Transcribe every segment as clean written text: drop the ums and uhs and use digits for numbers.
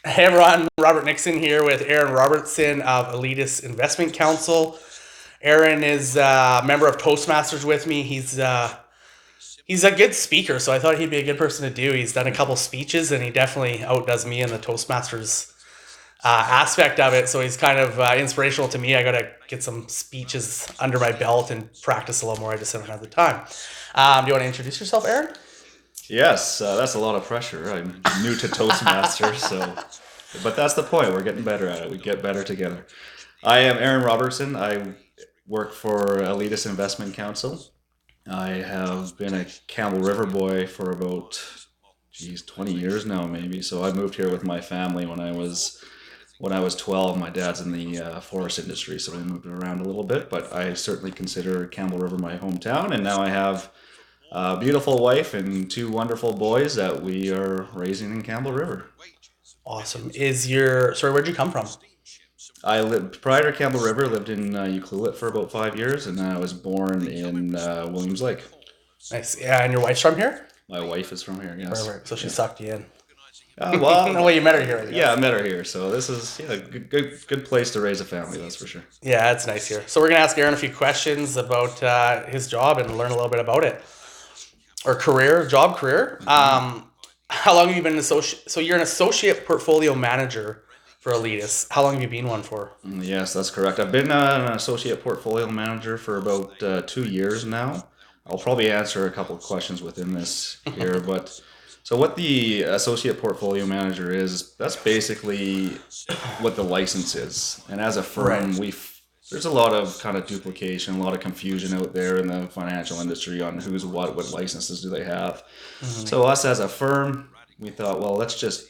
Hey everyone, Robert Nixon here with Aaron Robertson of Alitis Investment Counsel. Aaron is a member of Toastmasters with me. He's a good speaker, so I thought he'd be a good person to do. He's done a couple speeches, and he definitely outdoes me in the Toastmasters aspect of it. So he's kind of inspirational to me. I got to get some speeches under my belt and practice a little more. I just haven't had the time. Do you want to introduce yourself, Aaron? Yes, that's a lot of pressure. I'm new to Toastmasters, but that's the point. We're getting better at it. We get better together. I am Aaron Robertson. I work for Alitis Investment Counsel. I have been a Campbell River boy for about, 20 years now, maybe. So I moved here with my family when I was 12. My dad's in the forest industry, so we moved around a little bit. But I certainly consider Campbell River my hometown, and now I have a beautiful wife and two wonderful boys that we are raising in Campbell River. Awesome. Where'd you come from? I lived prior to Campbell River, lived in Ucluelet for about 5 years, and then I was born in Williams Lake. Nice. Yeah, and your wife's from here? My wife is from here, yes. Perfect. So she Yeah. sucked you in. No Well, way you met her here, I yeah, I guess. met her here, so this is a good place to raise a family, that's for sure. Yeah, it's nice here. So we're gonna ask Aaron a few questions about his job and learn a little bit about it, or job career. How long have you been an associate? So you're an associate portfolio manager for Alitas. How long have you been one for? Yes, that's correct. I've been an associate portfolio manager for about 2 years now. I'll probably answer a couple of questions within this here, but so what the associate portfolio manager is, that's basically what the license is. And as a Right. firm, there's a lot of kind of duplication, a lot of confusion out there in the financial industry on who's what licenses do they have. Hmm. So us as a firm, we thought, well, let's just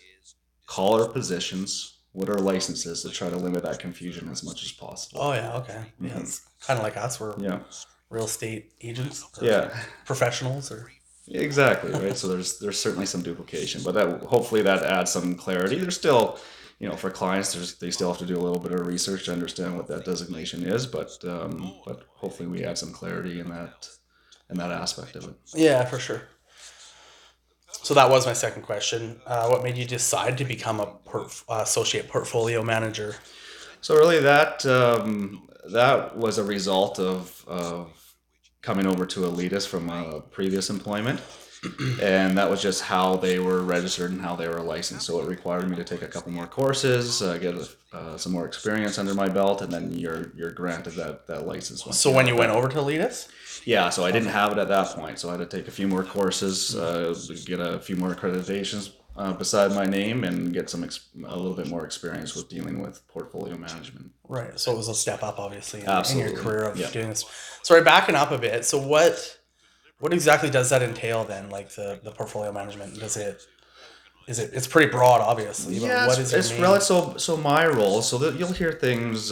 call our positions what our licenses to try to limit that confusion as much as possible. Oh yeah. Okay. Yeah, Hmm. it's kind of like us. We're Yeah, real estate agents or yeah, professionals, or exactly, right. So there's certainly some duplication, but that hopefully that adds some clarity. There's still, for clients, they still have to do a little bit of research to understand what that designation is, but hopefully we add some clarity in that aspect of it. yeah, for sure. So that was my second question. What made you decide to become a associate portfolio manager? So really, that was a result of coming over to Elitas from a previous employment, and that was just how they were registered and how they were licensed. So it required me to take a couple more courses, get some more experience under my belt, and then you're granted that license once So you when have you went that. over to Alitas? Yeah, so I didn't Okay. have it at that point, so I had to take a few more courses, get a few more accreditations beside my name, and get a little bit more experience with dealing with portfolio management. Right. So it was a step up, obviously, in your Absolutely, career of yeah. doing this. Sorry, backing up a bit. So what exactly does that entail then? Like the portfolio management? It's pretty broad, obviously, but Yeah, what it's is your it's relative. main? So my role, so that you'll hear things.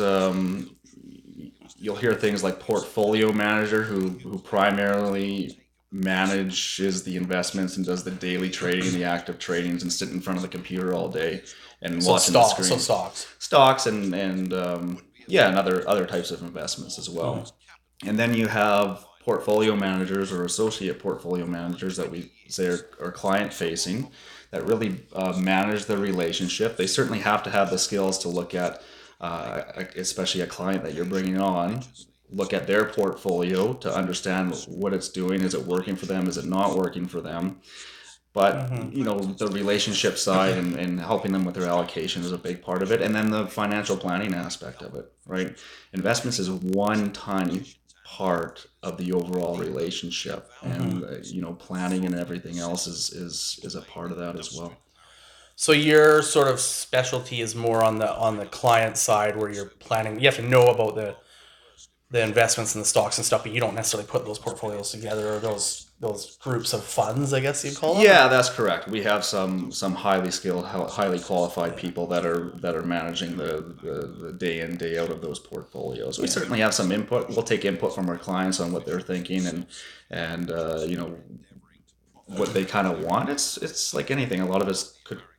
You'll hear things like portfolio manager, who primarily manages the investments and does the daily trading and the active tradings and sit in front of the computer all day and So watching the stock, so screen. stocks. Stocks and yeah, and other types of investments as Hmm. well. And then you have portfolio managers or associate portfolio managers that we say are client facing, that really manage the relationship. They certainly have to have the skills to look at, especially a client that you're bringing on, look at their portfolio to understand what it's doing. Is it working for them? Is it not working for them? But Hmm. the relationship side and helping them with their allocation is a big part of it, and then the financial planning aspect of it, right? Investments is one tiny part of the overall relationship, Hmm. and planning and everything else is a part of that as well. So your sort of specialty is more on the client side, where you're planning. You have to know about the investments and the stocks and stuff, but you don't necessarily put those portfolios together, or those groups of funds, I guess you'd call them. Yeah, Or that's correct. We have some highly skilled, highly qualified yeah, people that are managing the day in day out of those portfolios. We yeah, certainly have some input. We'll take input from our clients on what they're thinking and what they kind of want. It's like anything. A lot of it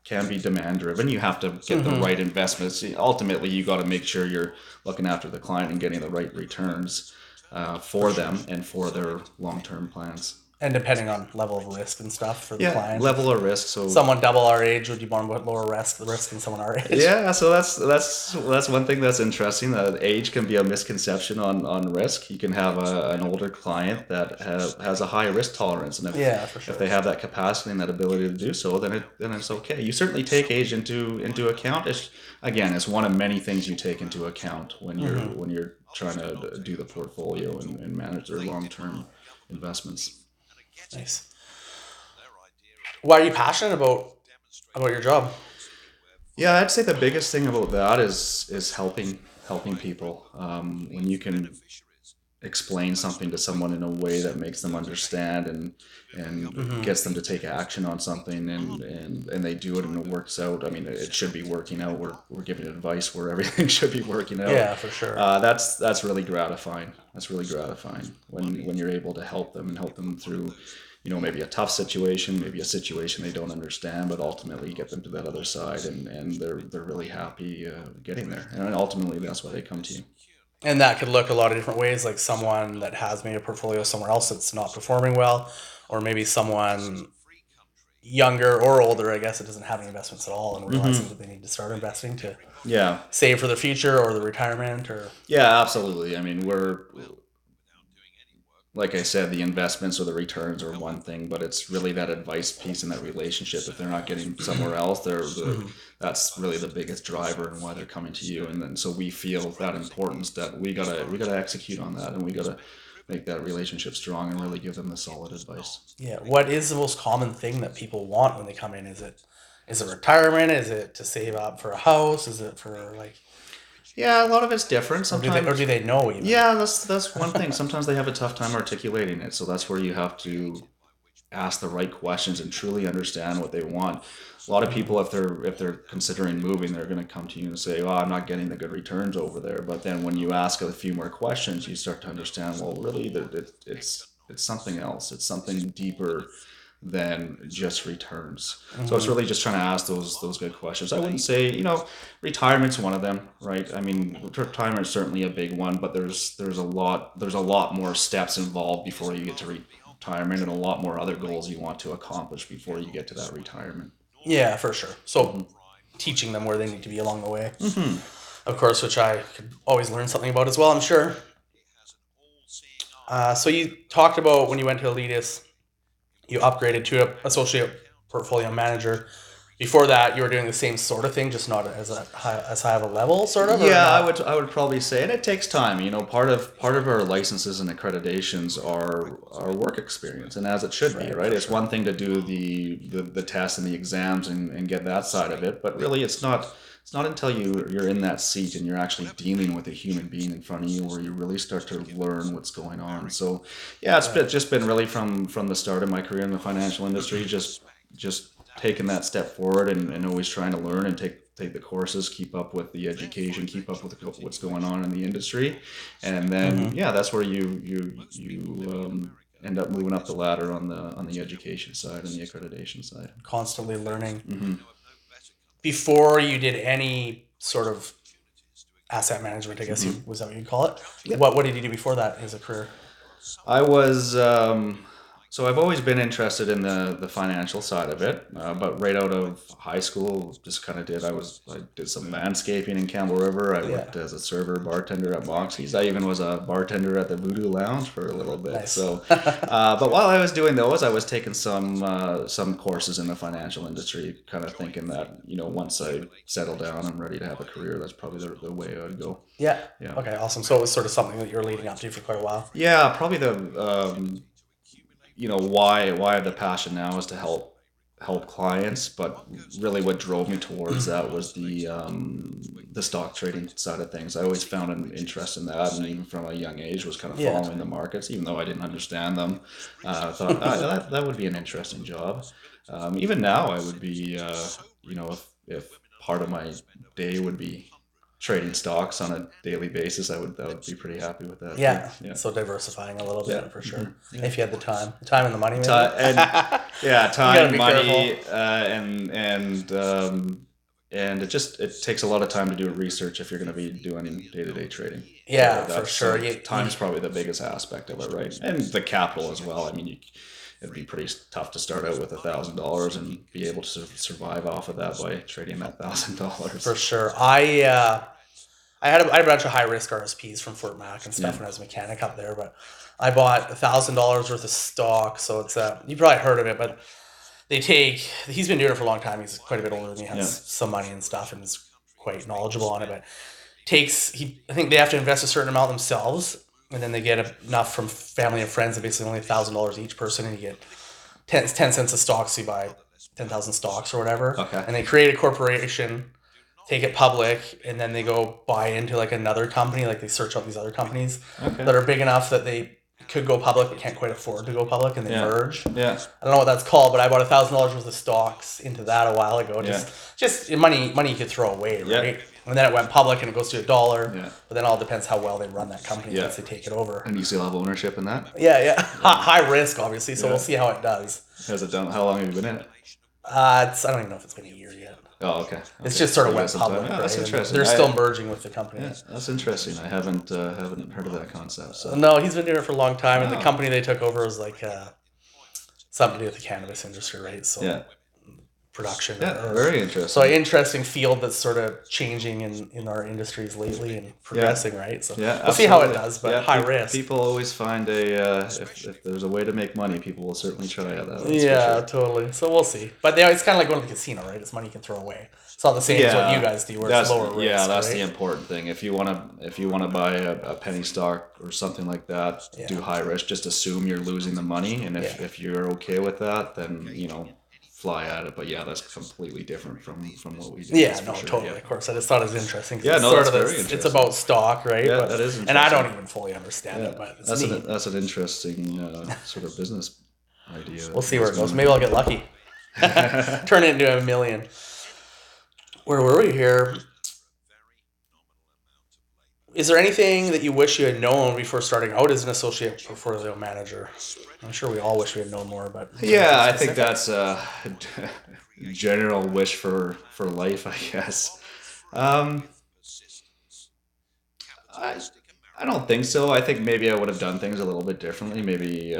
can be demand driven. You have to get the hmm, right investments. Ultimately, you got to make sure you're looking after the client and getting the right returns for for sure. them and for their long term plans. And depending on level of risk and stuff for the Yeah, client. level of risk. So Someone double our age would be more lower risk than someone our age. yeah, so that's one thing that's interesting. That age can be a misconception on risk. You can have an older client that has a high risk tolerance, and Yeah, for if sure. they have that capacity and that ability to do so, then it's okay. You certainly take age into account. It's one of many things you take into account when you're trying to do the portfolio and manage their long term investments. Nice. Why are you passionate about your job? Yeah, I'd say the biggest thing about that is helping people. When you can explain something to someone in a way that makes them understand and Mm-hmm. gets them to take action on something and they do it and it works out. I mean, it should be working out. We're giving advice where everything should be working out. Yeah, for sure. That's really gratifying. That's really gratifying when you're able to help them and help them through, maybe a tough situation, maybe a situation they don't understand, but ultimately get them to that other side and they're really happy getting there. And ultimately, that's why they come to you. And that could look a lot of different ways, like someone that has made a portfolio somewhere else that's not performing well, or maybe someone younger or older, I guess, that doesn't have any investments at all and realizing Hmm. that they need to start investing to Yeah. save for the future or the retirement or Yeah, absolutely. I mean, like I said, the investments or the returns are one thing, but it's really that advice piece and that relationship. If they're not getting somewhere else, Mhm. that's really the biggest driver and why they're coming to you. And then so we feel that importance that we gotta execute on that, and we gotta make that relationship strong and really give them the solid advice. Yeah. What is the most common thing that people want when they come in? Is it retirement? Is it to save up for a house? Is it for like Yeah, a lot of it's different. or do Sometimes, they know even? yeah, that's one thing. Sometimes they have a tough time articulating it, so that's where you have to ask the right questions and truly understand what they want. A lot of Mhm. people, if they're considering moving, they're going to come to you and say, "Oh, I'm not getting the good returns over there." But then when you ask a few more questions, you start to understand. Well, really, it's something else. It's something deeper than just returns. So it's Mhm. really just trying to ask those good questions. I wouldn't say, retirement's one of them, right? I mean, retirement's certainly a big one, but there's a lot more steps involved before you get to retirement and a lot more other goals you want to accomplish before you get to that retirement. Yeah, for sure. So Hmm. teaching them where they need to be along the way, Hmm. of course, which I could always learn something about as well, I'm sure. So you talked about when you went to Elitis, you upgraded to a associate portfolio manager. Before that, you were doing the same sort of thing, just not as high of a level, sort of, or Yeah, I not. would I would probably say, and it takes time. Part of our licenses and accreditations are work experience, and as it should be, Right, right? for It's sure. one thing to do the tests and the exams and get that side of it, but really, it's not until you're in that seat and you're actually dealing with a human being in front of you where you really start to learn what's going on. So, yeah, Right. just been really from the start of my career in the financial industry, just taking that step forward and always trying to learn and take the courses, keep up with the education, keep up with what's going on in the industry, and then Hmm. yeah, that's where you end up moving up the ladder on the education side and the accreditation side. Constantly learning. Hmm. Before you did any sort of asset management, I guess Hmm. was that what you'd call it? Yep. What did you do before that as a career? I was so I've always been interested in the financial side of it, but right out of high school, just kind of I did some landscaping in Campbell River. I Yeah. worked as a server bartender at Moxie's. I even was a bartender at the Voodoo Lounge for a little bit. Nice. So, but while I was doing those, I was taking some courses in the financial industry, kind of thinking that once I settle down, I'm ready to have a career. That's probably the way I would go. Yeah. Yeah. Okay, awesome. So it was sort of something that you were leading up to for quite a while. Yeah, probably why the passion now is to help clients, but really what drove me towards that was the stock trading side of things. I always found an interest in that, and even from a young age was kind of Yeah. following the markets, even though I didn't understand them. I thought that would be an interesting job. Even now, I would be if part of my day would be trading stocks on a daily basis, I would be pretty happy with that too. Yeah. Yeah. So diversifying a little Yeah. bit for Hmm. sure. Yeah. If you had the time and the money, maybe. And yeah, You got to time, be careful. money, and it takes a lot of time to do research if you're going to be doing day-to-day trading. So Yeah, for that's sure. time's probably the biggest aspect of it, right? And the capital as well. I mean, it'd be pretty tough to start out with $1,000 and be able to survive off of that by trading that $1,000. For sure. I had a bunch of high risk RSPs from Fort Mac and stuff when I was a mechanic up there, but I bought $1,000 worth of stock. So it's you probably heard of it, but he's been doing it for a long time. He's quite a bit older than me, has some money and stuff, and is quite knowledgeable on it. But I think they have to invest a certain amount themselves, and then they get enough from family and friends, and basically only $1,000 each person, and you get 10 cents a stock, so you buy 10,000 stocks or whatever. Okay. And they create a corporation, take it public, and then they go buy into like another company. Like they search out these other companies that are big enough that they could go public but can't quite afford to go public, and they merge. Yeah. I don't know what that's called, but I bought $1,000 worth of stocks into that a while ago. Just money you could throw away, right? Yeah. And then it went public and it goes to $1. Yeah. But then it all depends how well they run that company once they take it over. And you still have ownership in that? Yeah. High risk, obviously. So we'll see how it does. Has it done? How long have you been in it? I don't even know if it's been a year yet. Oh, okay. It's just sort of went public. Yeah, that's interesting. They're still merging with the company. Yeah, that's interesting. I haven't heard of that concept. So. No, he's been doing it for a long time, and the company they took over was like something to do with the cannabis industry, right? So production. Yeah, very interesting. So an interesting field that's sort of changing in our industries lately and progressing, right? So we'll see how it does, but high risk. People always find if there's a way to make money, people will certainly try that. Yeah, totally. So we'll see. But it's kind of like going to the casino, right? It's money you can throw away. It's not the same as what you guys do, where it's lower risk. Yeah, that's the important thing. If you want to buy a penny stock or something like that, do high risk. Just assume you're losing the money, and if you're okay with that, then fly at it. But that's completely different from what we do. Yeah, no, totally. Of course, I just thought it was interesting. Yeah, no, that's very interesting. It's about stock, right? Yeah, that is interesting. And I don't even fully understand it, but it's neat. That's an interesting sort of business idea. We'll see where it goes. Maybe I'll get lucky. Turn it into $1 million. Where were we here? Is there anything that you wish you had known before starting out as an associate portfolio manager? I'm sure we all wish we had known more, but I think that's a general wish for life, I guess. I don't think so. I think maybe I would have done things a little bit differently. Maybe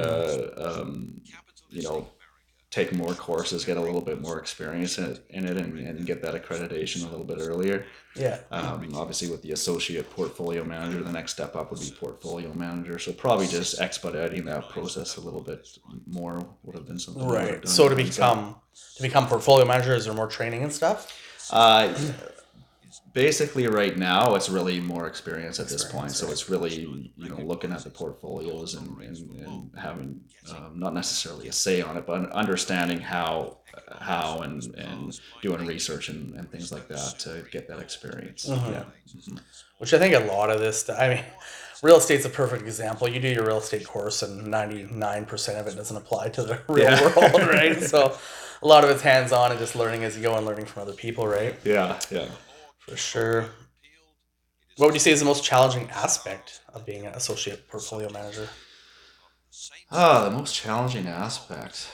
take more courses, get a little bit more experience in it, and get that accreditation a little bit earlier. Yeah. Obviously, with the associate portfolio manager, the next step up would be portfolio manager. So probably just expediting that process a little bit more would have been something. Right. So to become portfolio manager, is there more training and stuff? Basically, right now, it's really more experience at this point. So it's really, looking at the portfolios and having not necessarily a say on it, but understanding how and doing research and things like that to get that experience. Mm-hmm. Yeah. Mm-hmm. Which I think a lot of this, real estate's a perfect example. You do your real estate course and 99% of it doesn't apply to the real world, right? So a lot of it's hands-on and just learning as you go and learning from other people, right? Yeah. For sure. What would you say is the most challenging aspect of being an associate portfolio manager? The most challenging aspect.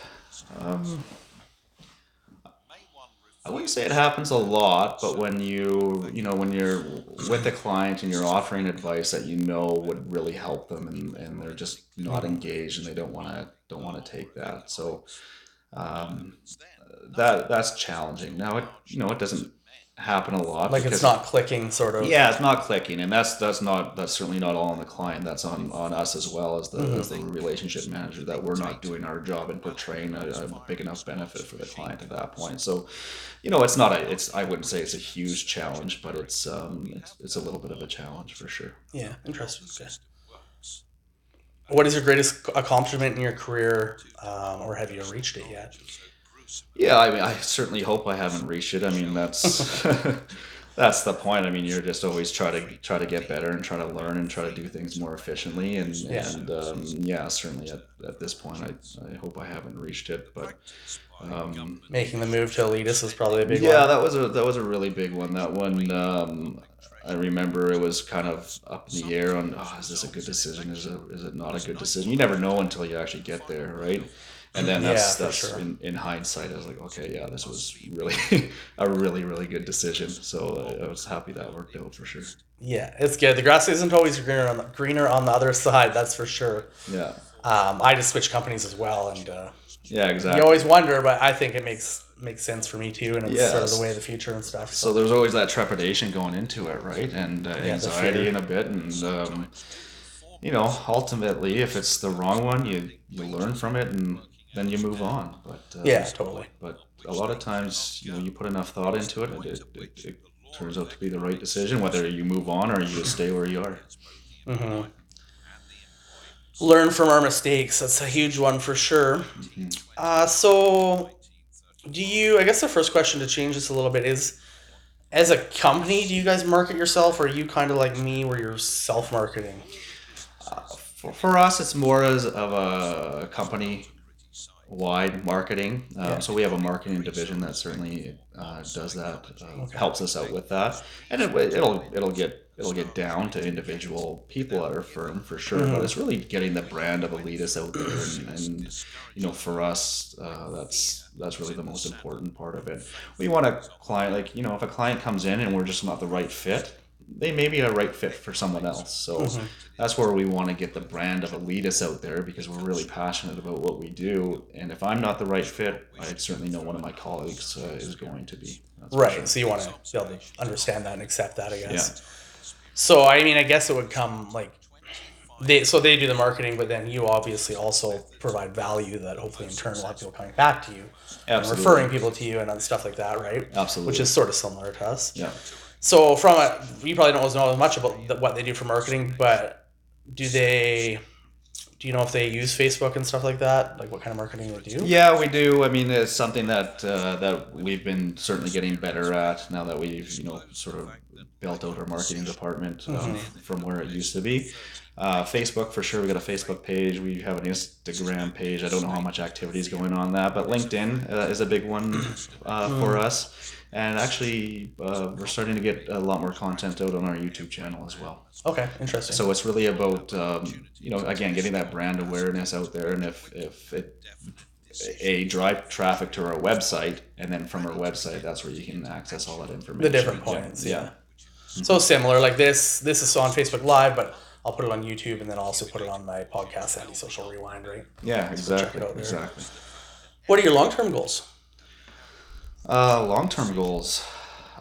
I wouldn't say it happens a lot, but when when you're with a client and you're offering advice that would really help them, and they're just not engaged and they don't want to take that. So that's challenging. Now it doesn't happen a lot. Like it's not clicking, sort of. Yeah, it's not clicking, and that's certainly not all on the client. That's on us as well as the relationship manager, that we're not doing our job and portraying a big enough benefit for the client at that point. So, it's I wouldn't say it's a huge challenge, but it's a little bit of a challenge for sure. Yeah, interesting. Okay. What is your greatest accomplishment in your career, or have you reached it yet? Yeah, I certainly hope I haven't reached it. That's that's the point. You're just always try to get better and try to learn and try to do things more efficiently. And certainly at this point, I hope I haven't reached it. But making the move to Alitis was probably a big one. Yeah, that was a really big one. That one, I remember it was kind of up in the air on, is this a good decision? Is it not a good decision? You never know until you actually get there, right? And then that's sure. in hindsight, I was like, okay, yeah, this was really a really, really good decision. So I was happy that worked out for sure. Yeah, it's good. The grass isn't always greener on the other side, that's for sure. Yeah. I just switched companies as well, and Yeah, you exactly. always wonder, but I think it makes sense for me too, and it's sort of the way of the Yes. future and stuff. So So there's always that trepidation going into it, right? And yeah, the anxiety fear. in a bit, and ultimately, if it's the wrong one, you learn from it, and then you move on. Yeah, totally. But a lot of times, you put enough thought into it, and it turns out to be the right decision, whether you move on or you stay where you are. Hmm. Learn from our mistakes. That's a huge one for sure. Hmm. So do you? I guess the first question to change this a little bit is: as a company, do you guys market yourself, or are you kind of like me, where you're self-marketing? For us, it's more as of a company wide marketing. Yeah. So we have a marketing division that certainly does that, Okay. helps us out with that, and it'll get down to individual people at our firm for sure. But Hmm. it's really getting the brand of Alitas out there, and for us, that's really the most important part of it. We want a client, like, if a client comes in and we're just not the right fit, they may be a right fit for someone else. So Hmm. that's where we want to get the brand of Alitas out there, because we're really passionate about what we do. And if I'm not the right fit, I certainly know one of my colleagues is going to be. That's for Right. sure. So you want to be able to understand that and accept that, I Yeah. guess. So I mean, I guess it would come like they do the marketing, but then you obviously also provide value that hopefully in turn will have people coming back to you and Absolutely. referring people to you and stuff like that, right? Which is Absolutely. sort of similar to us. Yeah. So from a, you probably don't know as much about what they do for marketing, but do they? Do you know if they use Facebook and stuff like that? Like what kind of marketing they do? Yeah, we do. I mean, it's something that we've been certainly getting better at now that we've sort of built out our marketing department, Hmm. from where it used to be. Facebook for sure. We got a Facebook page. We have an Instagram page. I don't know how much activity is going on that, but LinkedIn is a big one for Mm. us. And actually, we're starting to get a lot more content out on our YouTube channel as well. Okay, interesting. So it's really about again, getting that brand awareness out there, and if it drive traffic to our website, and then from our website, that's where you can access all that The different information. Yeah, points, yeah. yeah. So similar, like this is on Facebook Live, but I'll put it on YouTube and then I'll also put it on my podcast, Anti Social Rewind, right? Yeah, So check it exactly, out there. exactly. What are your long term goals? Long-term goals.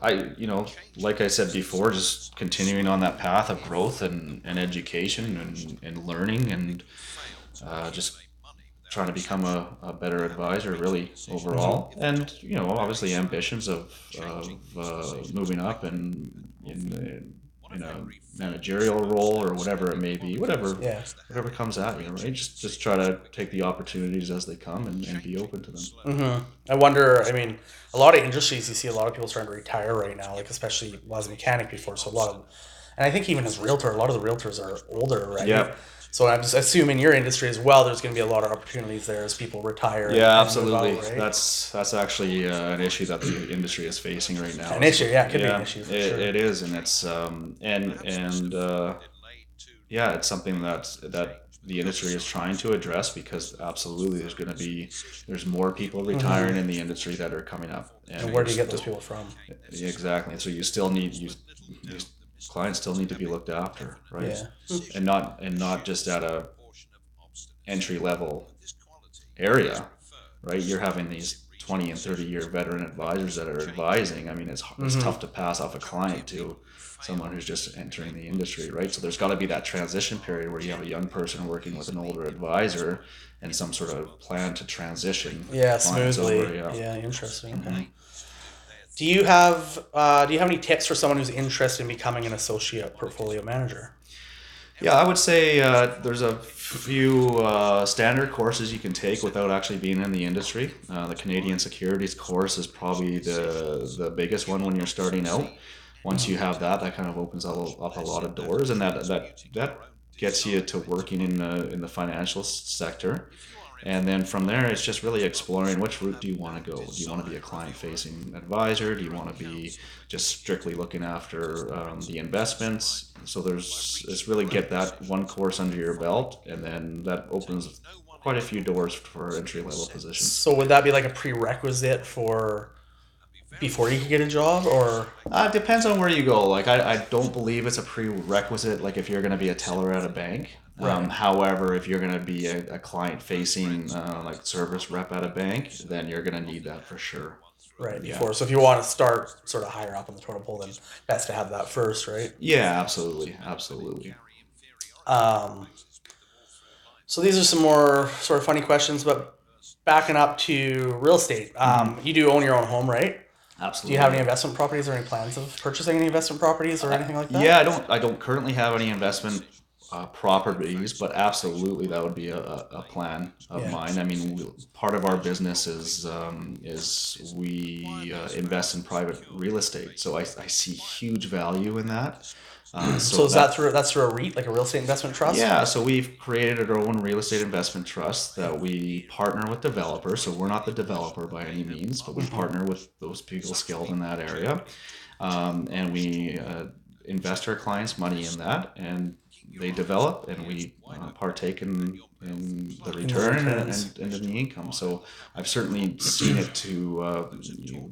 Like I said before, just continuing on that path of growth and education and learning, and just trying to become a better advisor, really, Hmm. overall. And obviously ambitions of moving up and in a managerial role, or whatever it may be, Yeah. whatever comes at you, right? Just try to take the opportunities as they come, and be open to them. Hmm. I wonder. I mean, a lot of industries you see a lot of people starting to retire right now. Like especially I was a mechanic before, so a lot of, and I think even as realtor, a lot of the realtors are older, right? Yeah. So I'm just assuming your industry as well. There's going to be a lot of opportunities there as people retire Yeah, and move out, absolutely. right? That's actually an issue that the industry is facing right now. An Is issue, with, yeah, it could be an yeah, issue for it, sure. it is, and it's yeah, it's something that the industry is trying to address, because absolutely there's more people Hmm. retiring in the industry that are coming up, And and where you're do you get those still people from? exactly. So you still need these clients still need to be looked after, right? Yeah. And not just at a entry level area, right? You're having these 20 and 30-year veteran advisors that are advising. I mean, it's Hmm. tough to pass off a client to someone who's just entering the industry, right? So there's got to be that transition period where you have a young person working with an older advisor, and some sort of plan to transition Yeah, clients over. smoothly. Yeah. Yeah, interesting. Okay. Hmm. Do you have any tips for someone who's interested in becoming an associate portfolio manager? Yeah, I would say there's a few standard courses you can take without actually being in the industry. The Canadian Securities course is probably the biggest one when you're starting out. Once you Hmm. have that, that kind of opens up a lot of doors, and that gets you to working in the financial sector. And then from there, it's just really exploring, which route do you want to go? Do you want to be a client-facing advisor? Do you want to be just strictly looking after the investments? So it's really get that one course under your belt, and then that opens quite a few doors for entry-level positions. So would that be like a prerequisite for before you could get a job, or? It depends on where you go. Like, I don't believe it's a prerequisite. Like, if you're going to be a teller at a bank, Right. However, if you're going to be a client-facing like service rep at a bank, then you're going to need that for sure. Right Yeah. before. So if you want to start sort of higher up on the totem pole, then best to have that first, right? Yeah, absolutely, absolutely. Um, so these are some more sort of funny questions, but backing up to real estate, you do own your own home, right? Do you Absolutely. have any investment properties or any plans of purchasing any investment properties or anything like that? Yeah, I don't currently have any investment properties, but absolutely that would be a plan of Yeah. mine. I mean, part of our business is we invest in private real estate, so I see huge value in that. So is that's through a REIT, like a real estate investment trust? Yeah, so we've created our own real estate investment trust that we partner with developers. So we're not the developer by any means, but we partner with those people skilled in that area, and we invest our clients' money in that, and they develop, and we partake in the return returns. and in the income. So I've certainly seen it to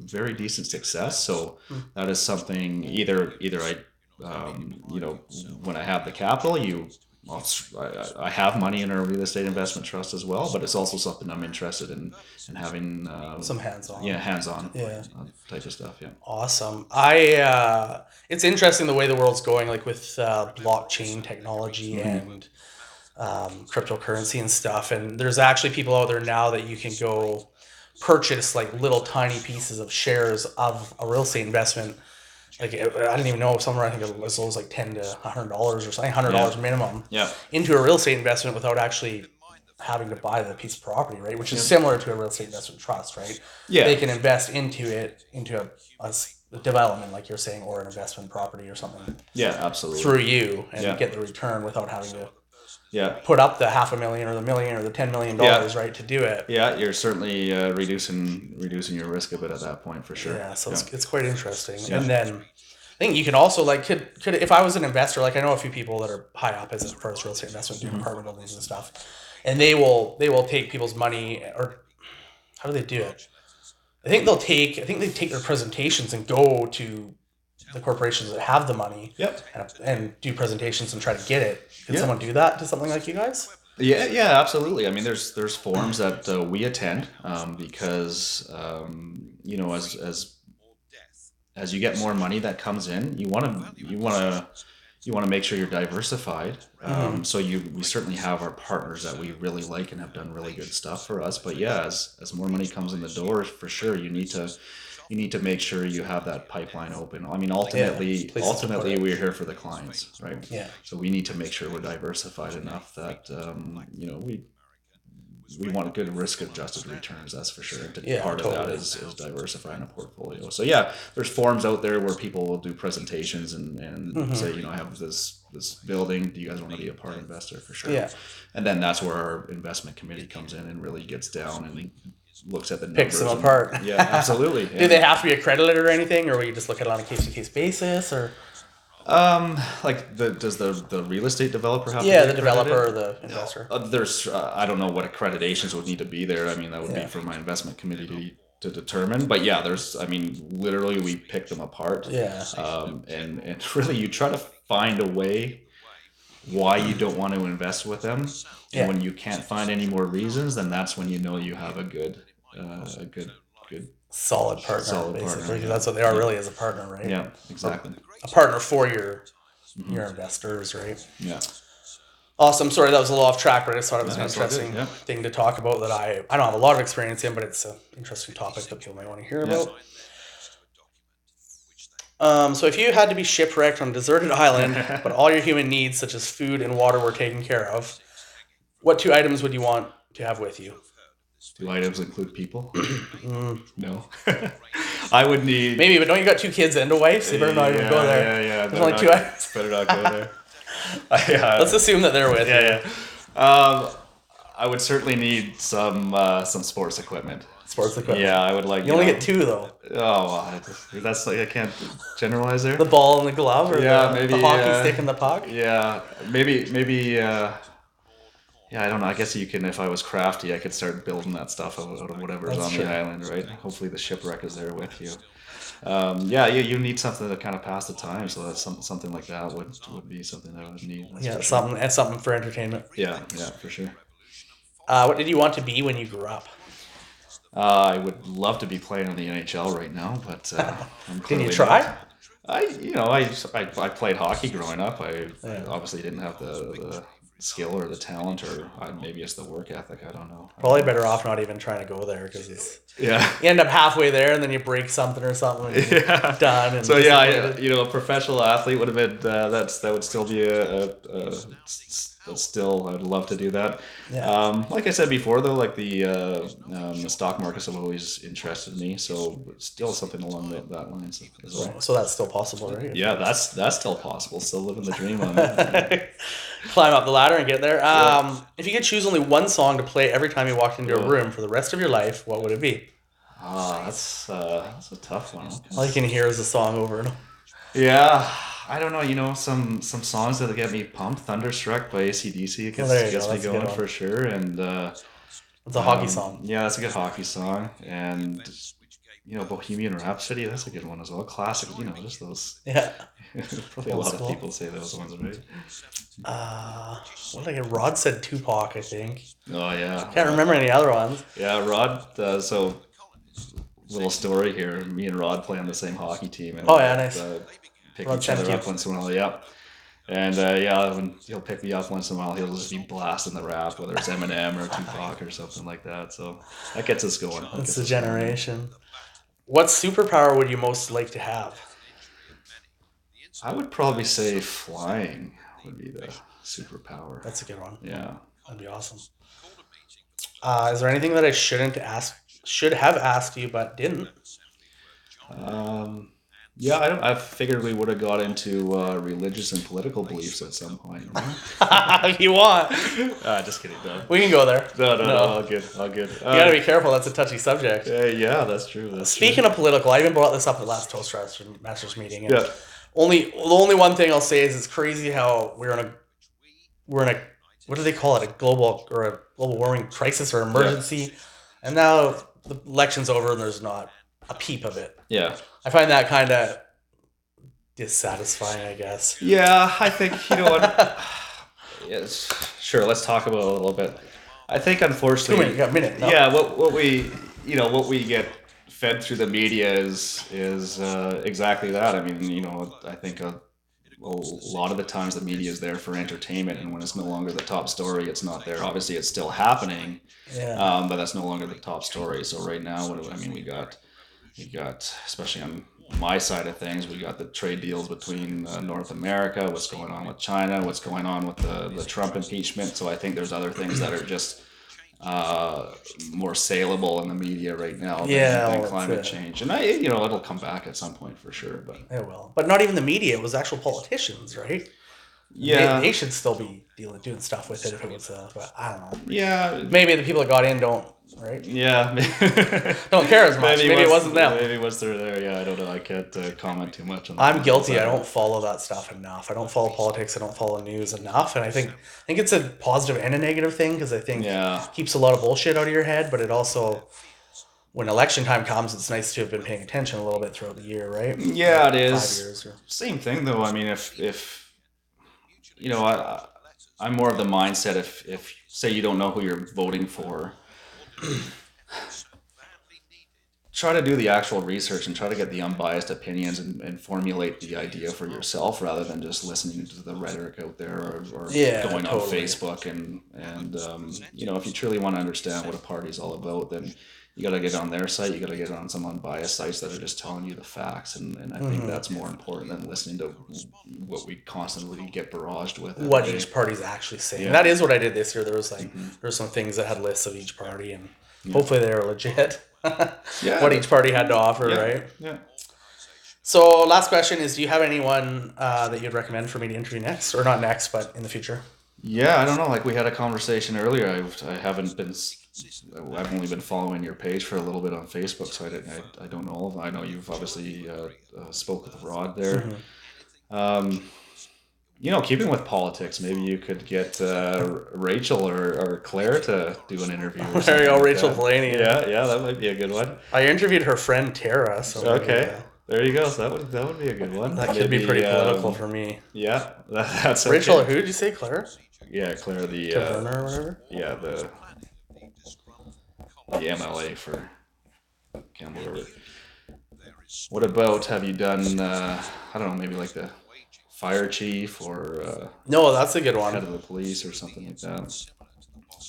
very decent success. So that is something either I when I have the capital, I have money in a real estate investment trust as well, but it's also something I'm interested in having Some hands-on. yeah, hands-on Yeah. type of stuff. Yeah. Awesome. It's interesting the way the world's going, like with blockchain technology and cryptocurrency and stuff. And there's actually people out there now that you can go purchase like little tiny pieces of shares of a real estate investment. Like I didn't even know somewhere. I think it was as low as like $10 to $100 or something, $100 minimum Yeah. into a real estate investment without actually having to buy the piece of property, right? Which is similar to a real estate investment trust, right? Yeah. They can invest into a development, like you're saying, or an investment property or something Yeah, absolutely. through you and get the return without having to Yeah. put up the $500,000 or the million or the $10 million, right, to do it. Yeah, you're certainly reducing your risk a bit at that point for sure. Yeah, so it's quite interesting. Yeah. And then I think you can also like could if I was an investor, like I know a few people that are high up as far as real estate investment, doing apartment buildings and stuff, and they will take people's money, or how do they do it? I think they take their presentations and go to the corporations that have the money, Yep. and do presentations and try to get it. Can Yeah. someone do that to something like you guys? Yeah, absolutely. I mean, there's forums that we attend because as you get more money that comes in, you want to make sure you're diversified. So we certainly have our partners that we really like and have done really good stuff for us. But yeah, as more money comes in the door, for sure, you need to make sure you have that pipeline open. I mean, ultimately, we're here for the clients, right? Yeah. So we need to make sure we're diversified enough that we want good risk-adjusted returns. That's for sure. Part of that is diversifying a portfolio. So yeah, there's forums out there where people will do presentations and say, I have this building. Do you guys want to be a part investor? For sure. Yeah. And then that's where our investment committee comes in and really gets down and looks at the numbers. Picks them apart. Yeah, absolutely. Yeah. Do they have to be accredited or anything, or will you just look at it on a case-to-case basis, or? Does the real estate developer have? Yeah, to be the developer or accredited? the investor. There's I don't know what accreditations would need to be there. I mean, that would be for my investment committee to determine. But yeah, literally we pick them apart. Yeah. And really you try to find a way why you don't want to invest with them. And when you can't find any more reasons, then that's when you have a good solid partner, basically. Yeah. That's what they are really, as a partner, right? Yeah, exactly. A partner for your investors, right? Yeah. Awesome. Sorry, that was a little off track, but I just thought it was an That's all good, interesting thing to talk about that I don't have a lot of experience in, but it's an interesting topic that people might want to hear about. So if you had to be shipwrecked on a deserted island, but all your human needs, such as food and water, were taken care of, what 2 items would you want to have with you? 2 items include people? No. I would need... Maybe, but don't you got 2 kids and a wife? So you better not even go there. Yeah. There's only 2 items. Better not go there. Let's assume that they're with you. I would certainly need some sports equipment. Sports equipment. Yeah, I would like... You only get 2, though. Oh, that's like, I can't generalize there. The ball and the glove, or maybe, the hockey stick and the puck? Yeah, maybe... Yeah, I don't know. I guess you can, if I was crafty, I could start building that stuff out of whatever's on the island, right? Hopefully the shipwreck is there with you. Yeah, you need something to kind of pass the time. So that's something like that would be something I would need. That's Yeah, for sure. something for entertainment. Yeah, for sure. What did you want to be when you grew up? I would love to be playing in the NHL right now, but I'm Didn't you clearly try? not. I played hockey growing up. I Yeah. obviously didn't have the skill or the talent, or maybe it's the work ethic. I don't know. Probably better off not even trying to go there because Yeah. you end up halfway there and then you break something or something and you're Yeah. done. And So yeah, disappointed. a professional athlete would have been that would still be that's still I'd love to do that. Yeah. Like I said before, though, like the stock markets have always interested me, so it's still something along that lines as well. Right. So that's still possible, right? Yeah, that's still possible. Still living the dream on that. Climb up the ladder and get there. Yeah. If you could choose only one song to play every time you walked into a Yeah. room for the rest of your life, what would it be? That's a tough one. All you can hear is the song over and over. Yeah, I don't know. Some songs that get me pumped. "Thunderstruck" by AC/DC. It Well, there you gets go. me That's a good going one. for sure. And It's a hockey song. yeah, that's a good hockey song. And "Bohemian Rhapsody." That's a good one as well. Classic. Just those. Yeah. Probably a Old lot of school. people say those ones, right? What did I get? Rod said Tupac, I think. Oh yeah. Can't remember any other ones. Yeah, Rod. So little story here. Me and Rod play on the same hockey team. And Oh, yeah, nice. Pick Rod each other sent you. up once in a while. Yeah. And yeah, when he'll pick me up once in a while, he'll just be blasting the rap, whether it's Eminem or Tupac or something like that. So that gets us going. That's the generation. What superpower would you most like to have? I would probably say flying would be the superpower. That's a good one. Yeah. That'd be awesome. Is there anything that I should have asked you but didn't? Yeah, I figured we would have got into religious and political beliefs at some point. If you want, Just kidding, no. we can go there. No, all good, all good. You gotta be careful. That's a touchy subject. Yeah, that's true. Speaking of political, I even brought this up at the last Toastmasters meeting. And Yeah. the only one thing I'll say is it's crazy how we're in a what do they call it, a global warming crisis or emergency, and now the election's over and there's not a peep of it. Yeah. I find that kind of dissatisfying, I guess. Yeah, I think what. Yes, sure. Let's talk about it a little bit. I think, unfortunately, You got a minute. No. yeah, what we get fed through the media is exactly that. I mean, I think a lot of the times the media is there for entertainment, and when it's no longer the top story, it's not there. Obviously, it's still happening, Yeah. but that's no longer the top story. So right now, we got, especially on my side of things, we got the trade deals between North America, what's going on with China, what's going on with the Trump impeachment. So I think there's other things that are just more saleable in the media right now than climate change. And it'll come back at some point for sure. But It will. But not even the media. It was actual politicians, right? yeah, They should still be doing stuff with it if it was, but I don't know. yeah, Maybe the people that got in don't, right? yeah. Don't care as much. Maybe it wasn't them. Maybe once they're there, yeah. I don't know. I can't comment too much on that. I'm guilty. I don't follow that stuff enough. I don't follow politics. I don't follow news enough. And I think it's a positive and a negative thing because I think it keeps a lot of bullshit out of your head, but it also, when election time comes, it's nice to have been paying attention a little bit throughout the year, right? Yeah, it is. 5 years. Same thing though. I mean, if I'm more of the mindset if say you don't know who you're voting for, try to do the actual research and try to get the unbiased opinions and formulate the idea for yourself rather than just listening to the rhetoric out there or going on Facebook and if you truly want to understand what a party's all about, then you got to get on their site. You got to get on some unbiased sites that are just telling you the facts, and I think that's more important than listening to what we constantly get barraged with. What each party's actually saying. Yeah. That is what I did this year. There was there were some things that had lists of each party, and hopefully they were legit. What each party had to offer, right? Yeah. So last question is, do you have anyone that you'd recommend for me to interview next, or not next, but in the future? Yeah, I don't know. Like we had a conversation earlier. I've only been following your page for a little bit on Facebook, so I don't know all of them. I know you've obviously spoke with Rod there. Keeping with politics, maybe you could get Rachel or Claire to do an interview. There you go, Rachel Blaney. Yeah, that might be a good one. I interviewed her friend Tara. So Okay. There you go. So that would be a good one. That could be pretty political for me. Yeah, that's Rachel, okay. who did you say? Claire? Yeah, Claire, the Taverner or whatever? yeah, the MLA for Campbell. What about, have you done, I don't know, maybe like the fire chief or No, that's a good head one. of the police or something like that? Those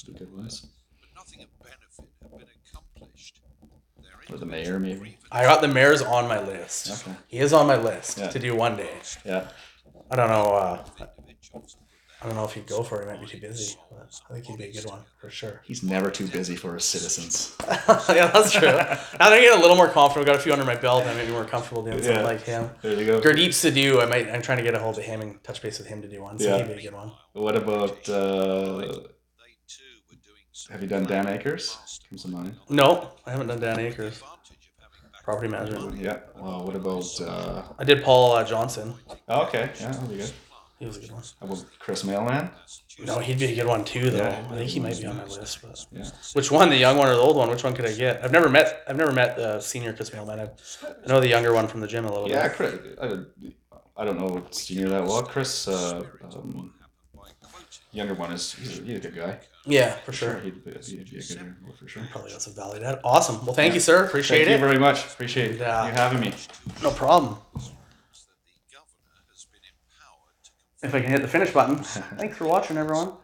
would be good ones. Or the mayor, maybe. I got the mayor's on my list. Okay. He is on my list Yeah. to do one day. Yeah. I don't know. I don't know if he'd go for it. He might be too busy. But I think he'd be a good one for sure. He's never too busy for his citizens. Yeah, that's true. Now that I get a little more confident, got a few under my belt, I might be more comfortable doing something like him. There you go. Gurdeep Sidhu, I'm trying to get a hold of him and touch base with him to do one. So he'd be a good one. What about, have you done Dan Akers? Comes to mind. No, I haven't done Dan Akers. Property management. Yeah. Well, what about, I did Paul Johnson. oh, okay. Yeah, that'll be good. He was a good one. How about Chris Mailman? No, he'd be a good one too, though. Yeah. I think he might be on my list. But Yeah. which one, the young one or the old one? Which one could I get? I've never met the senior Chris Mailman. I know the younger one from the gym a little Yeah, bit. Chris. I don't know senior that well. Chris, younger one he's a good guy. Yeah, for sure. He'd be a good interview for sure. Probably got some value to add. Awesome. Well, thank you, sir. Appreciate Thank it. you very much. Appreciate you having me. No problem. If I can hit the finish button. Thanks for watching, everyone.